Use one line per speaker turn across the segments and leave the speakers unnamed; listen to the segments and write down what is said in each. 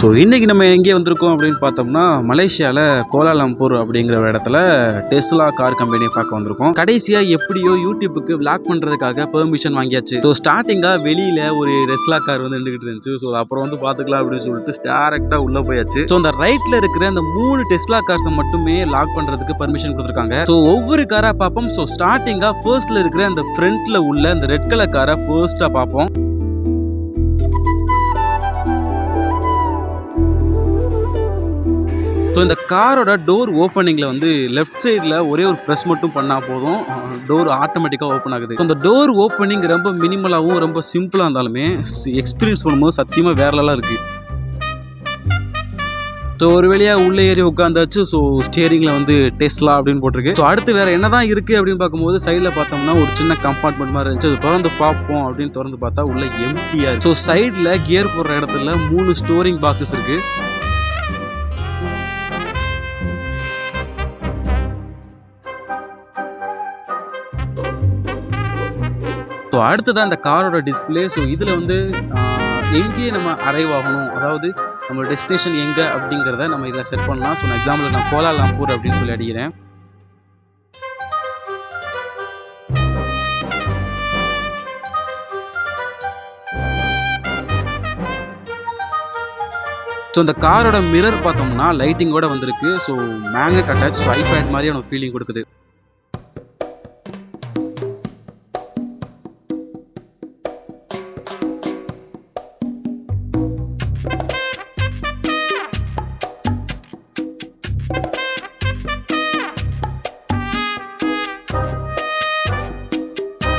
So இன்றைக்கி நம்ம எங்கே வந்திருக்கோம் அப்படின்னு பார்த்தோம்னா மலேசியாவில் கோலாலம்பூர் அப்படிங்கிற ஒரு இடத்துல டெஸ்லா கார் கம்பெனியை பார்க்க வந்திருக்கோம். கடைசியாக எப்படியோ யூடியூப்புக்கு விளாக் பண்ணுறதுக்காக பெர்மிஷன் வாங்கியாச்சு. ஸோ ஸ்டார்டிங்காக வெளியில் ஒரு டெஸ்லா கார் வந்து நின்றுக்கிட்டு இருந்துச்சு. ஸோ அப்புறம் வந்து பார்த்துக்கலாம் அப்படின்னு சொல்லிட்டு டேரெக்டாக உள்ளே போயாச்சு. ஸோ அந்த ரைட்டில் இருக்கிற அந்த 3 டெஸ்லா கார்ஸை மட்டுமே லாக் பண்ணுறதுக்கு பர்மிஷன் கொடுத்துருக்காங்க. ஸோ ஒவ்வொரு காராக பார்ப்போம். ஸோ ஸ்டார்டிங்காக ஃபர்ஸ்ட்டில் இருக்கிற அந்த ஃப்ரண்ட்டில் உள்ள அந்த ரெட் கலர் காரை ஃபர்ஸ்ட்டாக பார்ப்போம். ஸோ இந்த காரோட டோர் ஓப்பனிங்கில் வந்து லெஃப்ட் சைடில் ஒரே ஒரு ப்ரெஸ் மட்டும் பண்ணால் போதும், டோர் ஆட்டோமேட்டிக்காக ஓப்பன் ஆகுது. அந்த டோர் ஓப்பனிங் ரொம்ப மினிமலாகவும் ரொம்ப சிம்பிளாக இருந்தாலுமே எக்ஸ்பீரியன்ஸ் பண்ணும்போது சத்தியமாக வேறலாம் இருக்குது. ஸோ ஒரு வழியாக உள்ளே ஏறி உட்காந்தாச்சு. ஸோ ஸ்டியரிங்கில் வந்து டெஸ்லா அப்படின்னு போட்டிருக்கு. ஸோ அடுத்து வேறு என்ன தான் இருக்குது அப்படின்னு பார்க்கும்போது சைடில் பார்த்தோம்னா ஒரு சின்ன கம்பார்ட்மெண்ட் மாதிரி இருந்துச்சு. அது திறந்து பார்ப்போம் அப்படின்னு திறந்து பார்த்தா உள்ள எம்டியாக இருக்குது. ஸோ சைடில் கியர் போடுற இடத்துல 3 ஸ்டோரிங் பாக்ஸஸ் இருக்குது. ஸோ அடுத்ததான் இந்த காரோட டிஸ்பிளே. ஸோ இதில் வந்து எங்கேயே நம்ம அரைவ் ஆகணும், அதாவது நம்ம டெஸ்டினேஷன் எங்கே அப்படிங்கிறத நம்ம இதில் செட் பண்ணலாம். ஸோ நான் எக்ஸாம்பிளுக்கு நான் கோலாலம்பூர் அப்படின்னு சொல்லி அடிக்கிறேன். ஸோ இந்த காரோட மிரர் பார்த்தோம்னா லைட்டிங்கோட வந்திருக்கு. So magnet attach, so iPad மாதிரியான ஒரு ஃபீலிங் கொடுக்குது.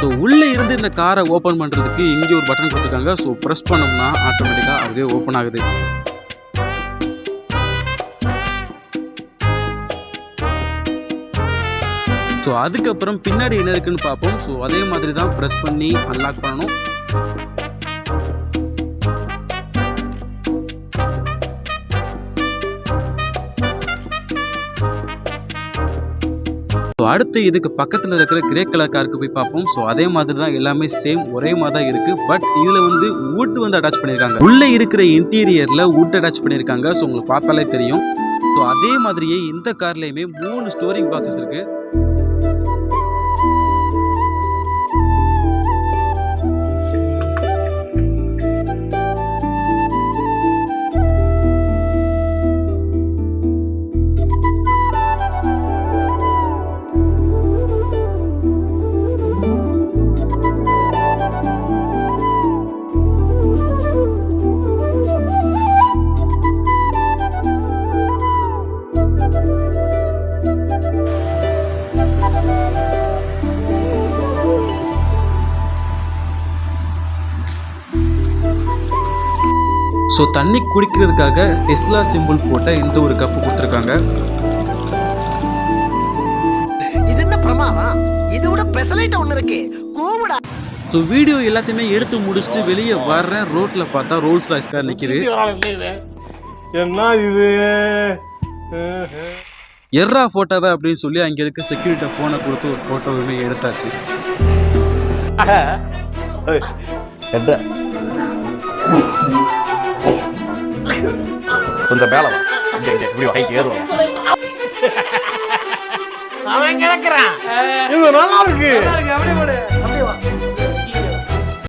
ஸோ உள்ளே இருந்து இந்த காரை ஓப்பன் பண்ணுறதுக்கு இங்கே ஒரு பட்டன் கொடுத்துருக்காங்க. ஸோ ப்ரெஸ் பண்ணோம்னா ஆட்டோமேட்டிக்காக அதுவே ஓப்பன் ஆகுது. ஸோ அதுக்கப்புறம் பின்னாடி என்ன இருக்குன்னு பார்ப்போம். ஸோ அதே மாதிரி தான் ப்ரெஸ் பண்ணி அன்லாக் பண்ணணும். ஸோ அடுத்து இதுக்கு பக்கத்தில் இருக்கிற கிரே கலர் காருக்கு போய் பார்ப்போம். ஸோ அதே மாதிரி தான் எல்லாமே சேம் ஒரே மாதிரி தான் இருக்குது. பட் இதில் வந்து வுட் வந்து அட்டாச் பண்ணியிருக்காங்க. உள்ளே இருக்கிற இன்டீரியரில் வுட் அட்டாச் பண்ணியிருக்காங்க. ஸோ உங்களுக்கு பார்த்தாலே தெரியும். ஸோ அதே மாதிரியே இந்த கார்லேயுமே 3 ஸ்டோரிங் பாக்ஸஸ் இருக்குது. ஸோ தண்ணி குடிக்கிறதுக்காக டெஸ்லா சிம்பிள் போட்ட இந்த ஒரு கப்பு கொடுத்துருக்காங்க.
இது என்ன பிரமாதம், இது விட ஸ்பெஷலைட் ஒன்று இருக்கு கூவுடா.
ஸோ வீடியோ எல்லாத்தையுமே எடுத்து முடிச்சுட்டு வெளியே வர்றேன். ரோட்டில் பார்த்தா ரோல்ஸ் ராய்ஸ் கார் நிற்கிது.
என்ன இது
எர்ரா ஃபோட்டோவை அப்படின்னு சொல்லி அங்கே இருக்க செக்யூரிட்டி ஃபோனை கொடுத்து ஒரு ஃபோட்டோவுமே எடுத்தாச்சு.
கொஞ்சம் மேல வா, இப்படி வாங்கி ஏறுவோம்.
அவன் கிடக்குறான், இது நல்லா இருக்கு.